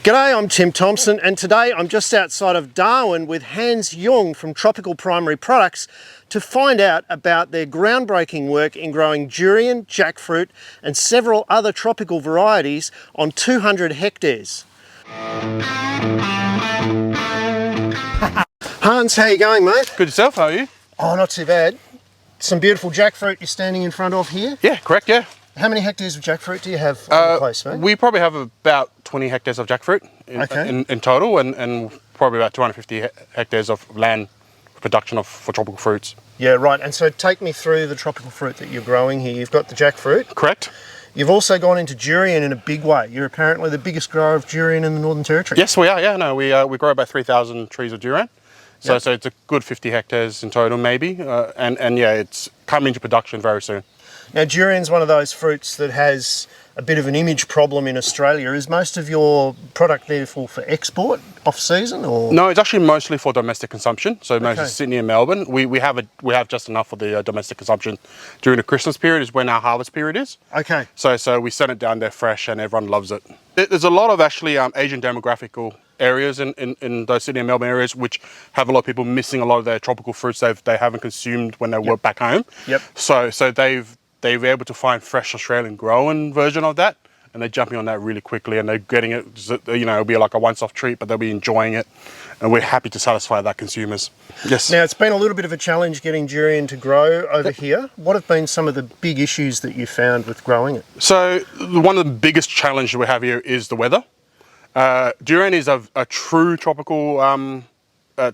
G'day, I'm Tim Thompson, and today I'm just outside of Darwin with Hans Jung from Tropical Primary Products to find out about their groundbreaking work in growing durian, jackfruit and several other tropical varieties on 200 hectares. Hans, how you going, mate? Good yourself, how are you? Oh, not too bad. Some beautiful jackfruit you're standing in front of here. Yeah, correct, yeah. How many hectares of jackfruit do you have on the place, mate? We probably have about 20 hectares of jackfruit in total and probably about 250 hectares of land for production for tropical fruits. Yeah, right. And so take me through the tropical fruit that you're growing here. You've got the jackfruit. Correct. You've also gone into durian in a big way. You're apparently the biggest grower of durian in the Northern Territory. Yes, we are, yeah. No, we grow about 3,000 trees of durian. So, Yep. so it's a good 50 hectares in total maybe. And yeah, it's coming into production very soon. Now, durian's one of those fruits that has a bit of an image problem in Australia. Is most of your product therefore for export off-season, or? No, it's actually mostly for domestic consumption. So mostly Okay. Sydney and Melbourne. We have just enough for the domestic consumption. During the Christmas period is when our harvest period is. Okay. So we send it down there fresh and everyone loves it. There's a lot of actually Asian demographical areas in those Sydney and Melbourne areas which have a lot of people missing a lot of their tropical fruits they haven't consumed when they were back home. Yep. So they're able to find fresh Australian grown version of that, and they're jumping on that really quickly, and they're getting it, you know, it'll be like a once-off treat, but they'll be enjoying it, and we're happy to satisfy that consumers. Yes. Now, it's been a little bit of a challenge getting durian to grow over here. What have been some of the big issues that you found with growing it? So one of the biggest challenges we have here is the weather. Durian is a true tropical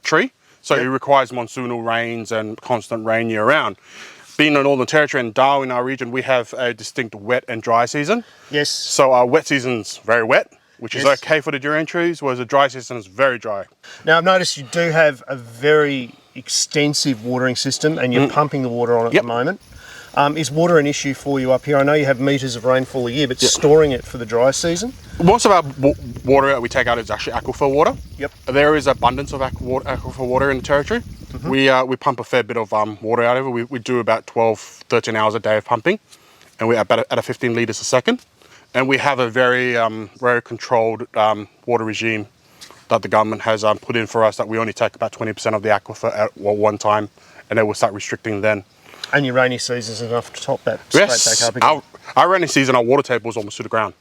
tree, so Yep. it requires monsoonal rains and constant rain year round. Being in the Northern Territory and Darwin, our region, we have a distinct wet and dry season. Yes. So our wet season's very wet, which is Yes. okay for the durian trees, whereas the dry season is very dry. Now, I've noticed you do have a very extensive watering system, and you're pumping the water on at Yep. the moment. Is water an issue for you up here? I know you have metres of rainfall a year, but storing it for the dry season? Most of our water that we take out is actually aquifer water. Yep. There is abundance of aquifer water in the territory. We pump a fair bit of water out of it. We do about 12, 13 hours a day of pumping, and we're about at a 15 litres a second. And we have a very controlled water regime that the government has put in for us, that we only take about 20% of the aquifer at one time, and then we'll start restricting then. And your rainy season's enough to top that straight back up again? Our rainy season, our water table is almost to the ground.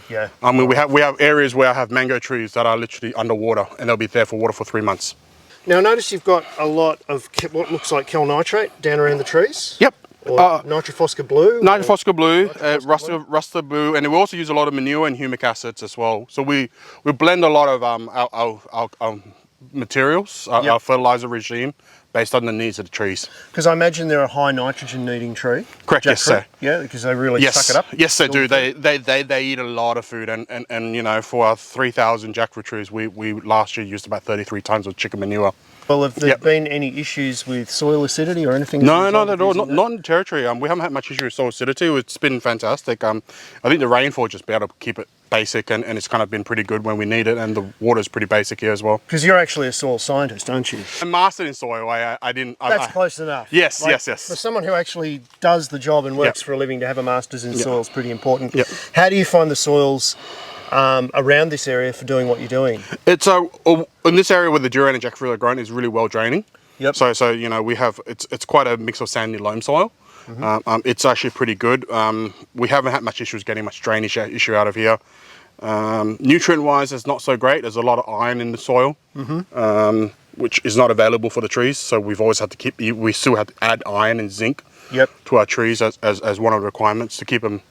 Yeah. I mean, we have areas where I have mango trees that are literally underwater, and they'll be there for water for 3 months. Now, I notice you've got a lot of what looks like kel nitrate down around the trees. Yep. Or nitrophosphor blue. Nitrophosphor blue, Nitrophosphor rusted blue, and we also use a lot of manure and humic acids as well. So we blend a lot of our materials, our fertilizer regime, based on the needs of the trees. Because I imagine they're a high nitrogen needing tree. Correct, yes, Jackfruit. sir. Yeah, because they really suck it up. Yes, they do. They eat a lot of food, and you know, for our 3,000 jackfruit trees, we last year used about 33 tons of chicken manure. Well, have there been any issues with soil acidity or anything? No, not at all. Not in the territory. We haven't had much issue with soil acidity. It's been fantastic. I think the rainfall just be able to keep it basic, and it's kind of been pretty good when we need it, and the water's pretty basic here as well. Because you're actually a soil scientist, aren't you? I'm mastered in soil. I didn't. That's close enough. Yes, Like, yes. For someone who actually does the job and works Yep. for a living, to have a master's in soil is pretty important. Yep. How do you find the soils around this area for doing what you're doing? It's in this area where the durian and jackfruit are grown is really well draining. Yep. So you know, we have it's quite a mix of sandy loam soil. It's actually pretty good. We haven't had much issues getting much drainage issue out of here. Nutrient wise, it's not so great. There's a lot of iron in the soil, which is not available for the trees. So we've always had to we still have to add iron and zinc to our trees as one of the requirements to keep them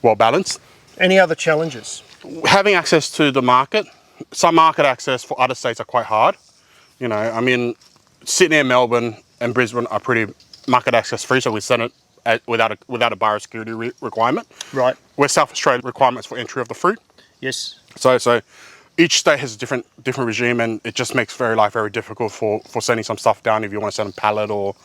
well balanced. Any other challenges? Having access to the market. Some market access for other states are quite hard. You know, I mean, Sydney and Melbourne and Brisbane are pretty market access free, so we send it without a biosecurity requirement. Right. Where South Australia requirements for entry of the fruit. Yes. So each state has a different regime, and it just makes life very difficult for sending some stuff down if you want to send a pallet or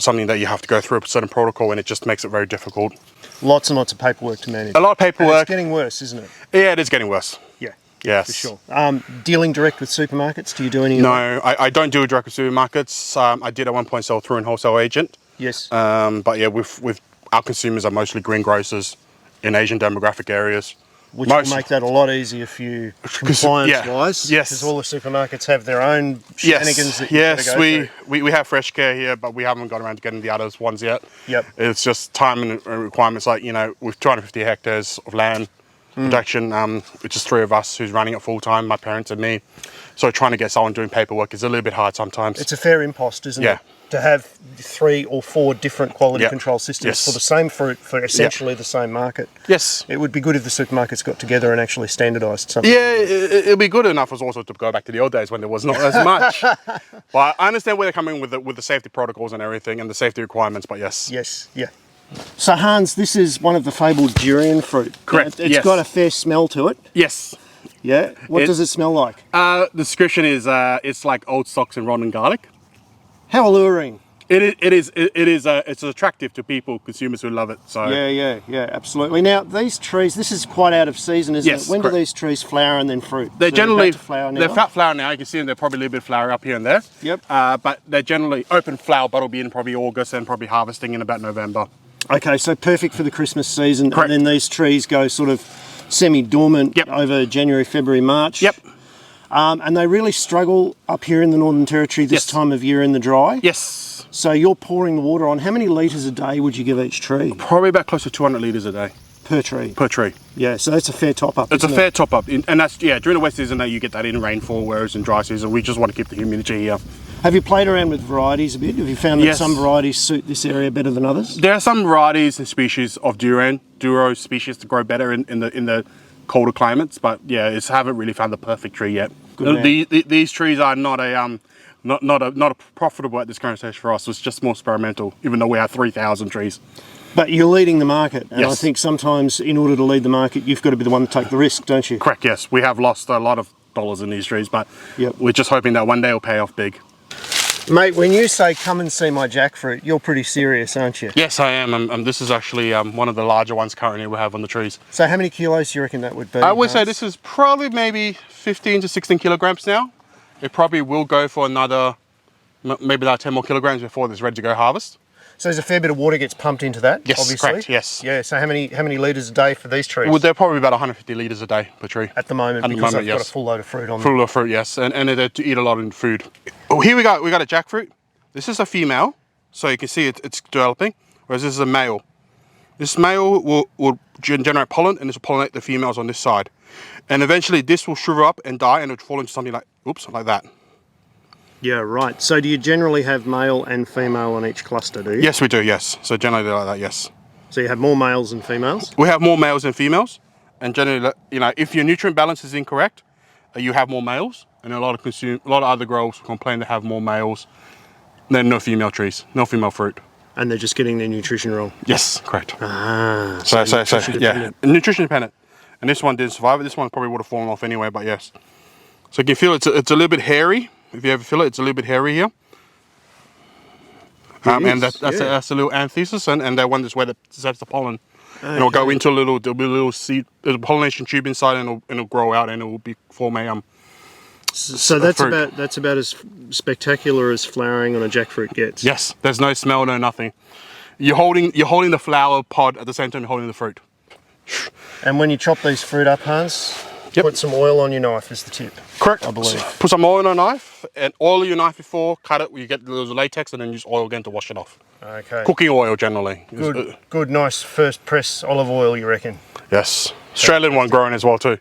something that you have to go through a certain protocol, and it just makes it very difficult. Lots and lots of paperwork to manage. A lot of paperwork. And it's getting worse, isn't it? Yeah, it is getting worse. Yeah. Yes. For sure. Dealing direct with supermarkets, do you do any of that? No, I don't do it direct with supermarkets. I did at one point sell through an wholesale agent. Yes. But yeah, with our consumers are mostly greengrocers in Asian demographic areas. Which will make that a lot easier for you compliance-wise. Yes. Because all the supermarkets have their own shenanigans that you've got to go through. We have Fresh Care here, but we haven't got around to getting the other ones yet. Yep. It's just time and requirements. Like, you know, with 250 hectares of land production, it's just 3 of us who's running it full-time, my parents and me. So trying to get someone doing paperwork is a little bit hard sometimes. It's a fair impost, isn't it? To have 3 or 4 different quality control systems for the same fruit for essentially the same market. Yes. It would be good if the supermarkets got together and actually standardised something. Yeah, it'd be good enough as also to go back to the old days when there was not as much. But I understand where they're coming with the safety protocols and everything and the safety requirements, but yes. Yes, yeah. So Hans, this is one of the fabled durian fruit. Correct, It's got a fair smell to it. Yes. Yeah? What does it smell like? The description is it's like old socks and rotten garlic. How alluring. It's attractive to people, consumers who love it. So Yeah, absolutely. Now these trees, this is quite out of season, isn't it? When do these trees flower and then fruit? They're generally flower now? they're fat flower now. You can see them. They're probably a little bit of flower up here and there. Yep. But they're generally open flower, but it'll be in probably August and probably harvesting in about November. Okay, so perfect for the Christmas season. Correct. And then these trees go sort of semi-dormant over January, February, March. Yep. And they really struggle up here in the Northern Territory this time of year in the dry. Yes. So you're pouring the water on. How many litres a day would you give each tree? Probably about close to 200 litres a day. Per tree? Per tree. Yeah, so that's a fair top-up, It's a fair top-up. And that's, during the wet season, you get that in rainfall, whereas in dry season, we just want to keep the humidity here. Have you played around with varieties a bit? Have you found that some varieties suit this area better than others? There are some varieties and species of durian, Duro species, to grow better in the colder climates, but haven't really found the perfect tree yet. These trees are not a profitable at this current stage for us. It's just more experimental, even though we have 3,000 trees. But you're leading the market, and I think sometimes in order to lead the market, you've got to be the one to take the risk, don't you? Correct, yes. We have lost a lot of dollars in these trees, but we're just hoping that one day it'll pay off big. Mate, when you say come and see my jackfruit, you're pretty serious, aren't you? Yes, I am. This is actually one of the larger ones currently we have on the trees. So how many kilos do you reckon that would be? I would say this is probably maybe 15 to 16 kilograms now. It probably will go for another, maybe about 10 more kilograms before it's ready to go harvest. So there's a fair bit of water gets pumped into that, yes, obviously? Correct, yes. Yeah, so how many litres a day for these trees? Well, they're probably about 150 litres a day per tree. At the moment, because they've got a full load of fruit on them. Full load of fruit, yes, and they're to eat a lot of food. Oh, here we got a jackfruit. This is a female, so you can see it's developing, whereas this is a male. This male will generate pollen, and this will pollinate the females on this side. And eventually this will shrivel up and die, and it will fall into something like that. Yeah, right. So do you generally have male and female on each cluster, do you? Yes, we do, yes. So generally they're like that, yes. So you have more males than females? We have more males than females. And generally, if your nutrient balance is incorrect, you have more males. And a lot of other growers complain they have more males than no female trees, no female fruit. And they're just getting their nutrition wrong? Yes, correct. Ah, so nutrition dependent. And this one didn't survive it. This one probably would have fallen off anyway, but yes. So you can feel it's a little bit hairy. If you ever feel it, it's a little bit hairy here. And that's a little anthesis, and that one is where it sets the pollen. Okay. And it'll go into there'll be a little seed, there's a pollination tube inside, and it'll grow out, and it will form a So that's about as spectacular as flowering on a jackfruit gets. Yes, there's no smell, no nothing. You're holding the flower pod at the same time you're holding the fruit. And when you chop these fruit up, Hans, put some oil on your knife is the tip. Correct. I believe. Put some oil on a knife and oil your knife before, cut it, you get the latex, and then use oil again to wash it off. Okay. Cooking oil generally. Good, nice first press olive oil, you reckon? Yes. Australian one growing as well too.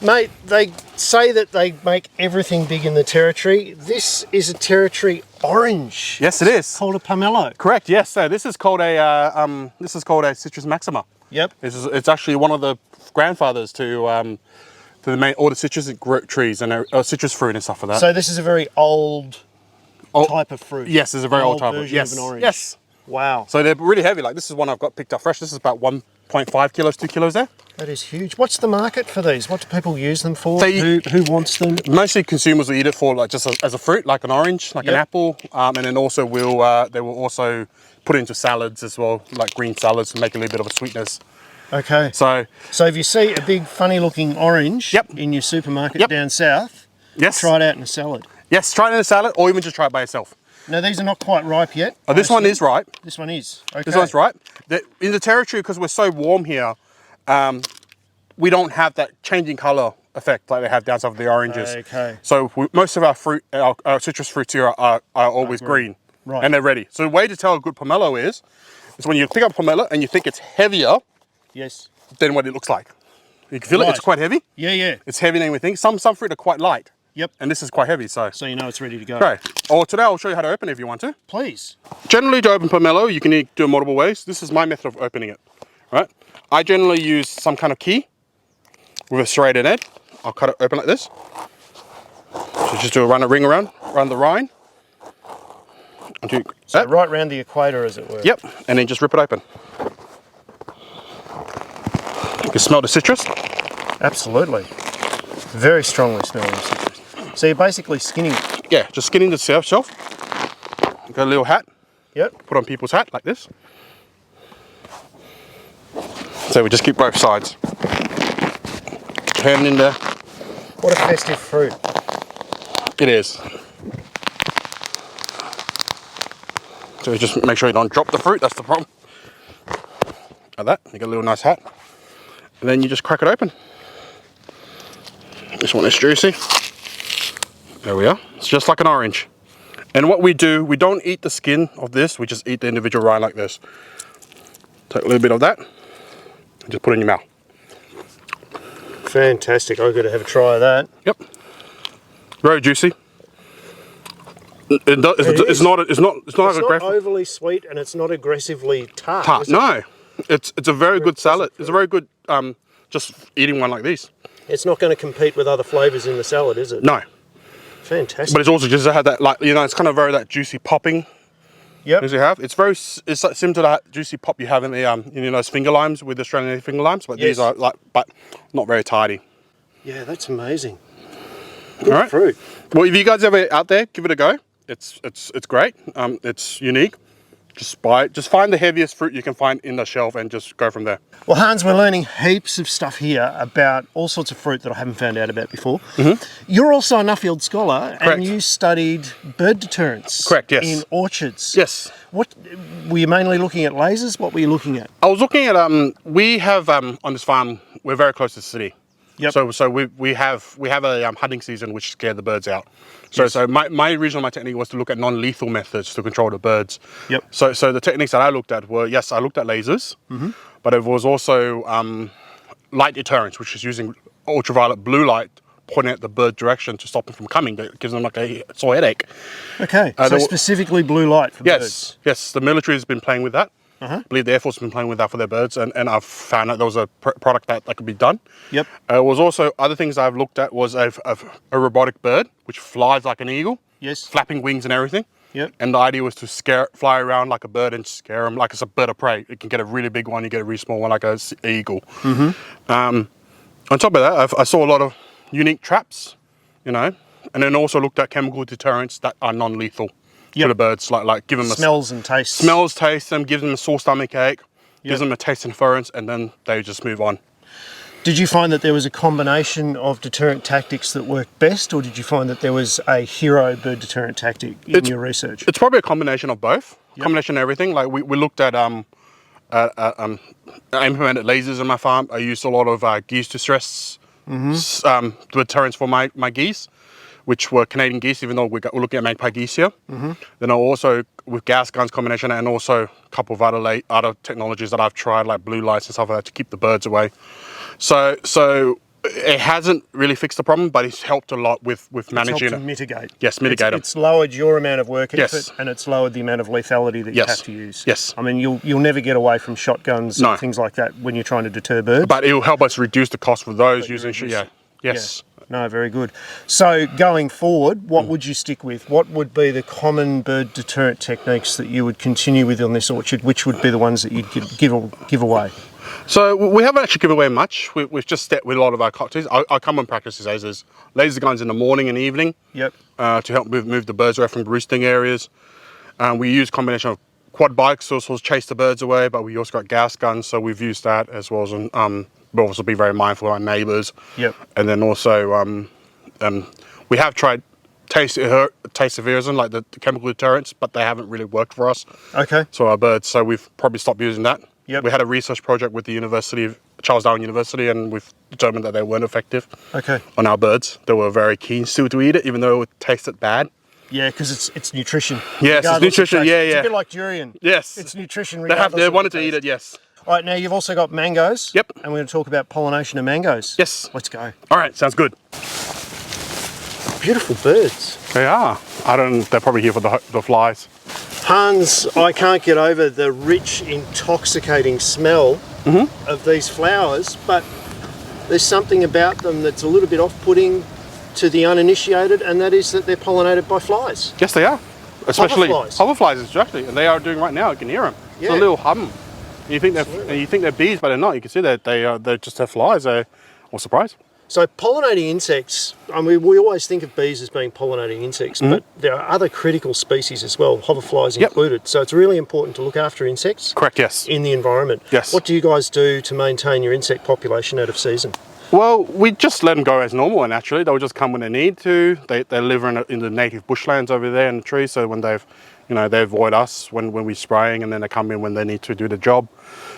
Mate, they say that they make everything big in the territory. This is a territory orange. Yes, it is. It's called a pomelo. Correct. Yes. So this is called a Citrus maxima. Yep. It's actually one of the grandfathers to all the citrus trees and citrus fruit and stuff like that. So this is a very old type of fruit. Yes, it's a very old type of an orange. Yes. Wow. So they're really heavy. Like this is one I've got picked up fresh. This is about 1.5 kilos, 2 kilos there. That is huge. What's the market for these? What do people use them for? Who wants them? Mostly consumers will eat it for like just as a fruit, like an orange, like an apple, and then also they will also put it into salads as well, like green salads, to make a little bit of a sweetness. Okay. So if you see a big funny looking orange in your supermarket down south, try it out in a salad. Yes, try it in a salad, or even just try it by itself. Now these are not quite ripe yet. Oh, this one is ripe. This one is. Okay. This one's ripe. In the territory, because we're so warm here, we don't have that changing color effect like they have down south of the oranges. Okay. So most of our fruit, our citrus fruits here are always green. Right. And they're ready. So the way to tell a good pomelo is when you pick up pomelo and you think it's heavier Yes. than what it looks like. You can feel it, it's quite heavy. Yeah, yeah. It's heavier than we think. Some fruit are quite light. Yep. And this is quite heavy, so. So you know it's ready to go. Okay. Or today I'll show you how to open it if you want to. Please. Generally to open pomelo, you can do it multiple ways. This is my method of opening it, right? I generally use some kind of key with a serrated edge. I'll cut it open like this. So just do a ring around the rind. So right round the equator, as it were. Yep, and then just rip it open. You can smell the citrus. Absolutely. Very strongly smelling citrus. So you're basically skinning it. Yeah, just skinning the shelf. Got a little hat. Yep. Put on people's hat like this. So we just keep both sides. Hand in there. What a festive fruit. It is. So you just make sure you don't drop the fruit, that's the problem. Like that, you get a little nice hat. And then you just crack it open. This one is juicy. There we are. It's just like an orange. And what we do, we don't eat the skin of this, we just eat the individual rind like this. Take a little bit of that, and just put it in your mouth. Fantastic. I've got to have a try of that. Yep. Very juicy. It's not aggressive. Overly sweet, and it's not aggressively tart. No, it's a very good salad. It's a very good just eating one like these. It's not going to compete with other flavours in the salad, is it? No. Fantastic. But it's also just had that, like, you know, it's kind of very that juicy popping. Yep. As you have, it's similar to that juicy pop you have in the you know, those finger limes with Australian finger limes, but these are like, but not very tidy. Yeah, that's amazing. Good All right. fruit. Well, if you guys ever out there, give it a go. It's great. It's unique. Just buy it. Just find the heaviest fruit you can find in the shelf and just go from there. Well, Hans, we're learning heaps of stuff here about all sorts of fruit that I haven't found out about before. You're also a Nuffield scholar. Correct. And you studied bird deterrence. Correct, yes. In orchards. Yes. What were you mainly looking at? Lasers? What were you looking at? I was looking at we have on this farm, we're very close to the city. Yep. So we have a hunting season which scare the birds out. So my technique was to look at non-lethal methods to control the birds. Yep. So the techniques that I looked at were, yes, I looked at lasers, but it was also light deterrence, which is using ultraviolet blue light pointing at the bird direction to stop them from coming. That gives them like a sore headache. Okay. So specifically blue light for birds. Yes, the military has been playing with that. I believe the Air Force has been playing with that for their birds, and I've found that there was a product that could be done. Yep. Was also, other things I've looked at was a robotic bird, which flies like an eagle. Yes. Flapping wings and everything. Yep. And the idea was to fly around like a bird and scare them like it's a bird of prey. It can get a really big one, you get a really small one like an eagle. On top of that, I saw a lot of unique traps, you know, and then also looked at chemical deterrents that are non-lethal. To the birds, like give them smells and tastes. Smells, taste them, gives them a sore stomach ache, gives them a taste inference, and then they just move on. Did you find that there was a combination of deterrent tactics that worked best, or did you find that there was a hero bird deterrent tactic in your research? It's probably a combination of both. Combination of everything. Like we looked at I implemented lasers in my farm. I used a lot of geese distress deterrents for my geese, which were Canadian geese, even though we're looking at magpie geese here. Then I also, with gas guns combination, and also a couple of other technologies that I've tried, like blue lights and stuff like that, to keep the birds away. So it hasn't really fixed the problem, but it's helped a lot with managing it. To mitigate. Yes, mitigate them. It's lowered your amount of work effort, and it's lowered the amount of lethality that you have to use. Yes. I mean, you'll never get away from shotguns and things like that when you're trying to deter birds. But it will help us reduce the cost for those using Yes. No, very good. So going forward, what would you stick with? What would be the common bird deterrent techniques that you would continue with on this orchard? Which would be the ones that you'd give away? So we haven't actually given away much. We've just stepped with a lot of our cocktails. Our common practice is laser guns in the morning and evening. Yep. To help move the birds away from roosting areas. We use a combination of quad bikes to also chase the birds away, but we also got gas guns, so we've used that as well as but also be very mindful of our neighbours. Yep. And then also we have tried taseverizin, like the chemical deterrents, but they haven't really worked for us. Okay. So our birds, so we've probably stopped using that. Yep. We had a research project with the University Charles Darwin University, and we've determined that they weren't effective on our birds. They were very keen still to eat it, even though it tasted bad. Yeah, because it's nutrition. Yes, it's nutrition. Yeah, It's a bit like durian. Yes, it's nutrition. They wanted to eat it. Yes. All right, now you've also got mangoes. Yep. And we're going to talk about pollination of mangoes. Yes. Let's go. All right, sounds good. Beautiful birds. They are. They're probably here for the flies. Hans, I can't get over the rich, intoxicating smell of these flowers, but there's something about them that's a little bit off-putting to the uninitiated, and that is that they're pollinated by flies. Yes, they are. Especially hoverflies, especially, and they are doing right now. You can hear them. Yeah. It's a little hum. You think they're bees, but they're not. You can see that they just have flies. They're all surprised. So pollinating insects, I mean, we always think of bees as being pollinating insects, but there are other critical species as well, hoverflies included. So it's really important to look after insects. Correct, yes. In the environment. Yes. What do you guys do to maintain your insect population out of season? Well, we just let them go as normal, and naturally they'll just come when they need to. They live in the native bushlands over there in the trees, so when they avoid us when we're spraying, and then they come in when they need to do the job.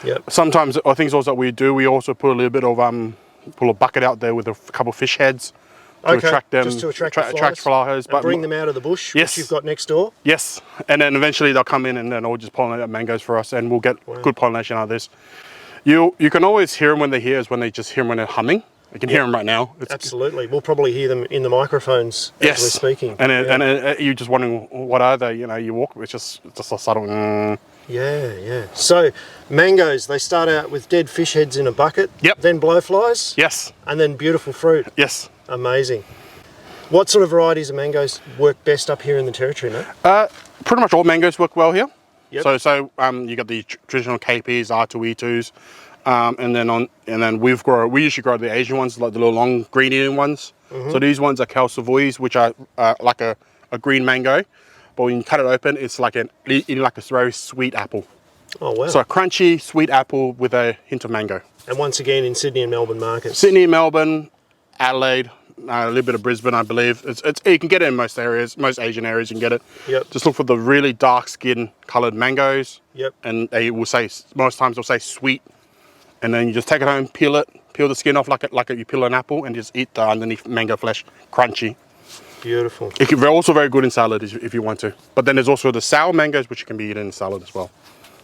Yep. Sometimes I think also we also put a little bit of pull a bucket out there with a couple of fish heads to attract them, just to attract flies, but bring them out of the bush, which you've got next door. Yes, and then eventually they'll come in and then they'll just pollinate mangoes for us, and we'll get good pollination out of this. You can always hear them when they're here, is when they just hear them when they're humming. You can hear them right now. Absolutely, we'll probably hear them in the microphones as we're speaking. And you're just wondering what are they? You walk, it's just a subtle. Yeah. So mangoes, they start out with dead fish heads in a bucket. Yep. Then blowflies. Yes. And then beautiful fruit. Yes. Amazing. What sort of varieties of mangoes work best up here in the territory, mate? Pretty much all mangoes work well here. Yep. So you got the traditional KPs, R2E2s, and then we usually grow the Asian ones, like the little long green eating ones. So these ones are Cal Savoys, which are like a green mango. But when you cut it open, it's like a very sweet apple. Oh, wow. So a crunchy, sweet apple with a hint of mango. And once again in Sydney and Melbourne markets. Sydney, Melbourne, Adelaide, a little bit of Brisbane, I believe. You can get it in most areas, most Asian areas you can get it. Yep. Just look for the really dark skin coloured mangoes. Yep. And most times they'll say sweet. And then you just take it home, peel the skin off like you peel an apple, and just eat the underneath mango flesh, crunchy. Beautiful. They're also very good in salad if you want to. But then there's also the sour mangoes, which you can be eaten in salad as well,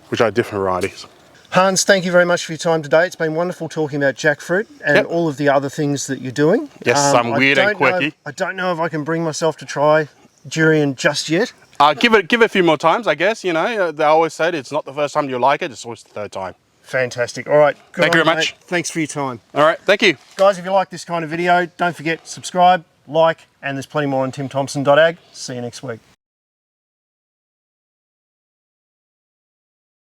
which are different varieties. Hans, thank you very much for your time today. It's been wonderful talking about jackfruit and all of the other things that you're doing. Yes, some weird and quirky. I don't know if I can bring myself to try durian just yet. Give it a few more times, I guess. They always say it's not the first time you like it, it's always the third time. Fantastic. All right. Thank you very much. Mate. Thanks for your time. All right. Thank you. Guys, if you like this kind of video, don't forget, subscribe, like, and there's plenty more on timthompson.ag. See you next week.